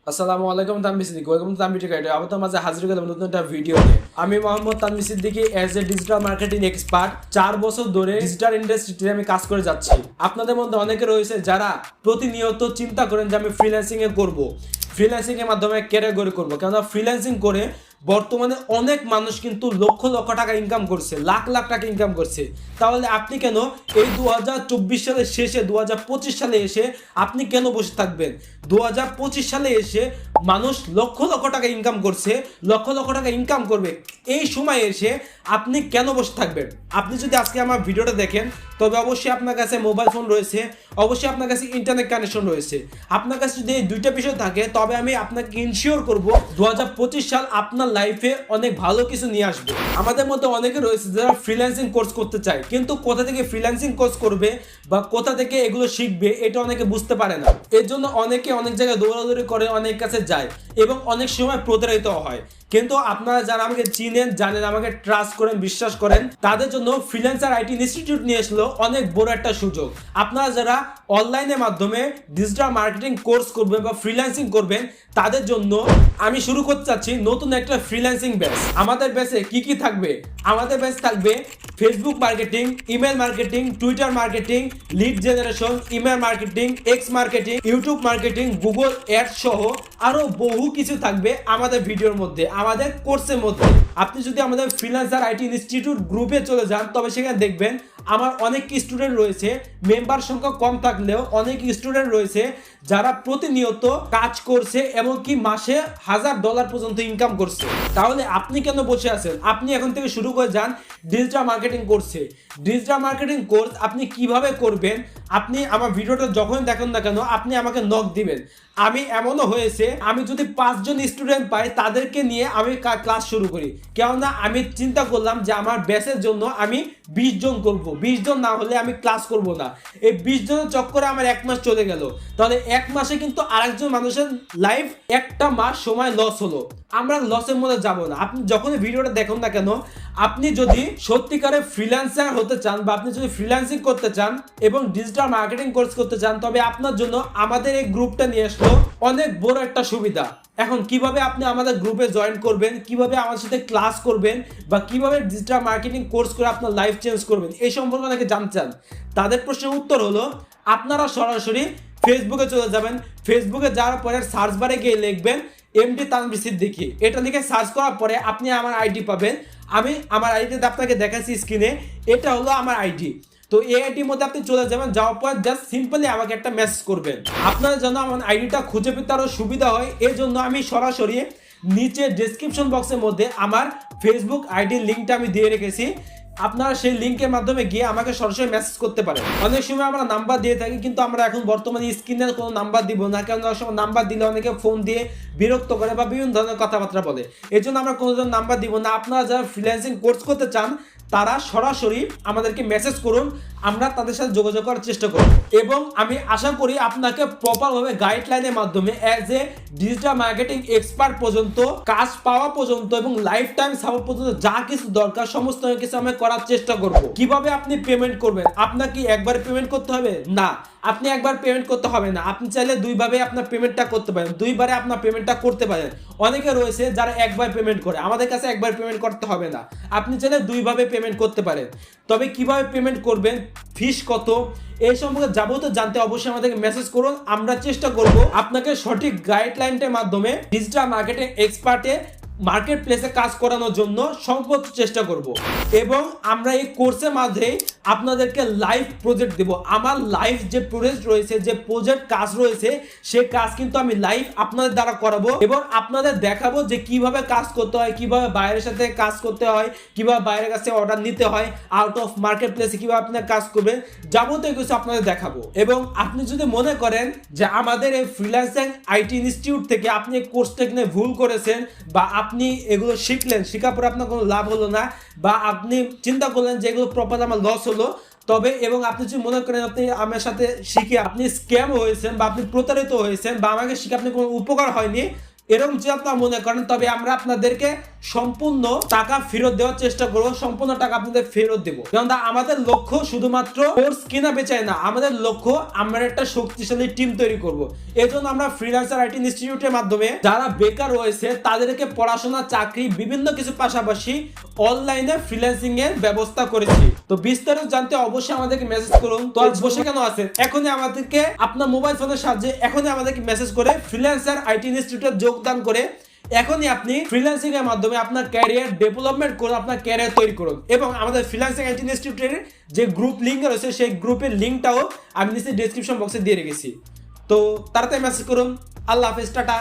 আসসালামু আলাইকুম, Tanvir Siddiqui. Welcome to Tanvir tech idea. আপনাদের মাঝে হাজির হলাম নতুন একটা ভিডিও নিয়ে। আমি Mohammad Tanvir Siddiqui, as a digital marketing expert 4 বছর ধরে ডিজিটাল ইন্ডাস্ট্রিতে আমি কাজ করে যাচ্ছি। আপনাদের মধ্যে অনেকে রয়েছে যারা প্রতিনিয়ত চিন্তা করেন যে আমি ফ্রিল্যান্সিং এ করব, ফ্রিল্যান্সিং এর মাধ্যমে ক্যারিয়ার গড়ে করবো। কেননা ফ্রিল্যান্সিং করে বর্তমানে অনেক মানুষ কিন্তু লক্ষ লক্ষ টাকা ইনকাম করছে, লাখ লাখ টাকা ইনকাম করছে। তাহলে আপনি কেন এই 2024 সালের শেষে 2025 সালে এসে আপনি কেন বসে থাকবেন? 2025 সালে এসে মানুষ লক্ষ লক্ষ টাকা ইনকাম করছে, লক্ষ লক্ষ টাকা ইনকাম করবে। এই সময় এসে আপনি কেন বসে থাকবেন? আপনি যদি আজকে আমার ভিডিওটা দেখেন তবে অবশ্যই আপনার কাছে মোবাইল ফোন রয়েছে, অবশ্যই আপনার কাছে ইন্টারনেট কানেকশন রয়েছে। আপনার কাছে যদি এই দুইটা বিষয় থাকে তবে আমি আপনাকে ইনশিওর করব 2025 সাল আপনার লাইফে অনেক ভালো কিছু নিয়ে আসবে। আমাদের মধ্যে অনেকে রয়েছে যারা ফ্রিল্যান্সিং কোর্স করতে চায়, কিন্তু কোথা থেকে ফ্রিল্যান্সিং কোর্স করবে বা কোথা থেকে এগুলো শিখবে এটা অনেকে বুঝতে পারে না। এর জন্য অনেকে অনেক জায়গায় দৌড়াদৌড়ি করে, অনেক কাছে যায় এবং অনেক সময় প্রতারিত হয়। কিন্তু আপনারা যারা আমাকে চিনেন, জানেন, আমাকে ট্রাস্ট করেন, বিশ্বাস করেন, তাদের জন্য ফ্রিল্যান্সার আইটি ইনস্টিটিউট নিয়ে আসলো অনেক বড় একটা সুযোগ। আপনারা যারা অনলাইনের মাধ্যমে ডিজিটাল মার্কেটিং কোর্স করবেন বা ফ্রিল্যান্সিং করবেন তাদের জন্য আমি শুরু করতে চাচ্ছি নতুন একটা ফ্রিল্যান্সিং ব্যাচ। আমাদের ব্যাচে কি কি থাকবে? আমাদের ব্যাচ থাকবে Facebook marketing, email marketing, Twitter marketing, lead generation, email marketing, x marketing, YouTube marketing, Google ads সহ আরো বহু কিছু থাকবে আমাদের ভিডিওর মধ্যে, আমাদের কোর্সের মধ্যে। আপনি যদি আমাদের ফ্রিল্যান্সার আইটি ইনস্টিটিউট গ্রুপে চলে যান তবে সেখানে দেখবেন আমার অনেক স্টুডেন্ট রয়েছে। মেম্বার সংখ্যা কম থাকলেও অনেক স্টুডেন্ট রয়েছে যারা প্রতিনিয়ত কাজ করছে এবং কি মাসে $1000 পর্যন্ত ইনকাম করছে। তাহলে আপনি কেন বসে আছেন? আপনি এখন থেকে শুরু করে যান ডিজিটাল মার্কেটিং কোর্সে। ডিজিটাল মার্কেটিং কোর্স আপনি কিভাবে করবেন, আপনি আমার ভিডিওটা যখন দেখেন না কেন আপনি আমাকে নক দিবেন। আমি এমনও হয়েছে আমি যদি 5 জন স্টুডেন্ট পাই তাদেরকে নিয়ে আমি ক্লাস শুরু করি, কেননা আমি চিন্তা করলাম যে আমার ব্যাচের জন্য আমি 20 জন করব, 20 জন না হলে আমি ক্লাস করব না। এই 20 জনের চক্করে আমার 1 মাস চলে গেল। তাহলে 1 মাসে কিন্তু আরেকজন মানুষের লাইফ একটা মাস সময় লস হলো। আমরা লসের মধ্যে যাব না। আপনি যখনই ভিডিওটা দেখুন না কেন, আপনি যদি সত্যিকারের ফ্রিল্যান্সার হতে চান বা আপনি যদি ফ্রিল্যান্সিং করতে চান এবং ডিজিটাল মার্কেটিং কোর্স করতে চান তবে আপনার জন্য আমাদের এই গ্রুপটা নিয়ে আসলো অনেক বড় একটা সুবিধা। এখন কিভাবে আপনি আমাদের গ্রুপে জয়েন করবেন, কিভাবে আমার সাথে ক্লাস করবেন বা কিভাবে ডিজিটাল মার্কেটিং কোর্স করে আপনার লাইফ চেঞ্জ করবেন এই সম্পর্কে অনেকে জানতে চান। তাদের প্রশ্নের উত্তর হলো আপনারা সরাসরি ফেসবুকে চলে যাবেন। ফেসবুকে যাওয়ার পরে সার্চ বারে গিয়ে লিখবেন এমডি তানভীর সিদ্দিকী। এটা লিখে সার্চ করার পরে আপনি আমার আইডি পাবেন। আমি আমার আইডিতে আপনাকে দেখাচ্ছি স্ক্রিনে, এটা হলো আমার আইডি। তো এই আইডির মধ্যে আপনি চলে যাবেন, যাওয়ার পর জাস্ট সিম্পলি আমাকে একটা মেসেজ করবেন। আপনার জন্য আমার আইডিটা খুঁজে পেতে আরও সুবিধা হয় এই জন্য আমি সরাসরি নিচে ডেসক্রিপশন বক্সের মধ্যে আমার ফেসবুক আইডির লিঙ্কটা আমি দিয়ে রেখেছি। আপনারা সেই লিঙ্কের মাধ্যমে গিয়ে আমাকে সরাসরি মেসেজ করতে পারেন। অনেক সময় আমরা নাম্বার দিয়ে থাকি, কিন্তু আমরা এখন বর্তমানে স্ক্রিনে কোনো নাম্বার দিব না, কারণ অনেক সময় নাম্বার দিলে অনেকে ফোন দিয়ে বিরক্ত করে বা বিভিন্ন ধরনের কথাবার্তা বলে। এই জন্য আমরা কোনো ধরনের নাম্বার দিব না। আপনারা যারা ফ্রিল্যান্সিং কোর্স করতে চান তারা সরাসরি আমাদেরকে মেসেজ করুন, আমরা তাদের সাথে যোগাযোগ করার চেষ্টা করব এবং আমি আশা করি আপনাকে প্রপারভাবে গাইডলাইনের মাধ্যমে as a digital marketing expert পর্যন্ত কাজ পাওয়া পর্যন্ত এবং লাইফ টাইম সাপোর্ট পর্যন্ত যা কিছু দরকার সমস্ত কিছু আমি করার চেষ্টা করব। কিভাবে আপনি পেমেন্ট করবেন? আপনাকে একবার পেমেন্ট করতে হবে না, আপনি একবার পেমেন্ট করতে হবে না। আপনি চাইলে দুইভাবে আপনার পেমেন্টটা করতে পারেন, দুইবারে আপনার পেমেন্টটা করতে পারেন। অনেকে রয়েছে যারা একবার পেমেন্ট করে, আমাদের কাছে একবার পেমেন্ট করতে হবে না, আপনি চাইলে দুইভাবে পেমেন্ট করতে পারেন। তবে কিভাবে পেমেন্ট করবেন, ফিস কত, এই সম্পর্কে যাবতীয় জানতে অবশ্যই আমাদেরকে মেসেজ করুন। আমরা চেষ্টা করব আপনাকে সঠিক গাইডলাইনের মাধ্যমে ডিজিটাল মার্কেটিং এক্সপার্টে মার্কেট প্লেসে কাজ করানোর জন্য সর্বোচ্চ চেষ্টা করব এবং আমরা এই কোর্সের মাঝে আপনাদেরকে লাইভ প্রজেক্ট দেব। আমার লাইভ যে প্রজেক্ট রয়েছে, যে প্রজেক্ট কাজ রয়েছে, সে কাজ কিন্তু আমি লাইভ আপনাদের দ্বারা করাবো এবং আপনাদের দেখাবো যে কিভাবে কাজ করতে হয়, কিভাবে বাইরের সাথে কাজ করতে হয়, কিভাবে বাইরের কাছে অর্ডার নিতে হয়, আউট অফ মার্কেট প্লেসে কিভাবে আপনারা কাজ করবেন, যাবতীয় কিছু আপনাদের দেখাবো। এবং আপনি যদি মনে করেন যে আমাদের এই ফ্রিল্যান্সিং আইটি ইনস্টিটিউট থেকে আপনি এই কোর্সটা কিনে ভুল করেছেন বা আপনি এগুলো শিখলেন, শেখার পরে আপনার কোনো লাভ হলো না, বা আপনি চিন্তা করলেন যে এগুলো প্রপার আমার লস হলো, তবে এবং আপনি যদি মনে করেন আপনি আমার সাথে শিখে আপনি স্ক্যাম হয়েছেন বা আপনি প্রতারিত হয়েছেন বা আমাকে শিখে আপনি কোনো উপকার হয়নি, এরকম যদি আপনারা মনে করেন তবে আমরা আপনাদেরকে সম্পূর্ণ টাকা ফেরত দেওয়ার চেষ্টা করবো, সম্পূর্ণ টাকা আপনাদের ফেরত দেবো। কারণ আমাদের লক্ষ্য শুধুমাত্র কোর্স কেনা বেচায় না, আমাদের লক্ষ্য আমরা একটা শক্তিশালী টিম তৈরি করব। এজন্য আমরা ফ্রিল্যান্সার আইটি ইনস্টিটিউটের মাধ্যমে যারা বেকার রয়েছে তাদেরকে পড়াশোনা, চাকরি, বিভিন্ন কিছু পাশাপাশি অনলাইনে ফ্রিল্যান্সিং এর ব্যবস্থা করেছি। তো বিস্তারিত জানতে অবশ্যই আমাদেরকে মেসেজ করুন। তো আজ বসে কেন আছেন, এখনই আমাদেরকে আপনার মোবাইল ফোনের সাহায্যে এখনই আমাদেরকে মেসেজ করে ফ্রিল্যান্সার আইটি ইনস্টিটিউটে যোগদান করে এখনই আপনি ফ্রিল্যান্সিং এর মাধ্যমে আপনার ক্যারিয়ার ডেভেলপমেন্ট করুন, আপনার ক্যারিয়ার তৈরি করুন। এবং আমাদের ফ্রিল্যান্সিং আইটি ইনস্টিটিউটের যে গ্রুপ লিঙ্ক রয়েছে সেই গ্রুপের লিঙ্কটাও আমি নিচে ডেসক্রিপশন বক্সে দিয়ে রেখেছি। তো তাড়াতাড়ি মেসেজ করুন। আল্লাহ হাফেজ, টাটা।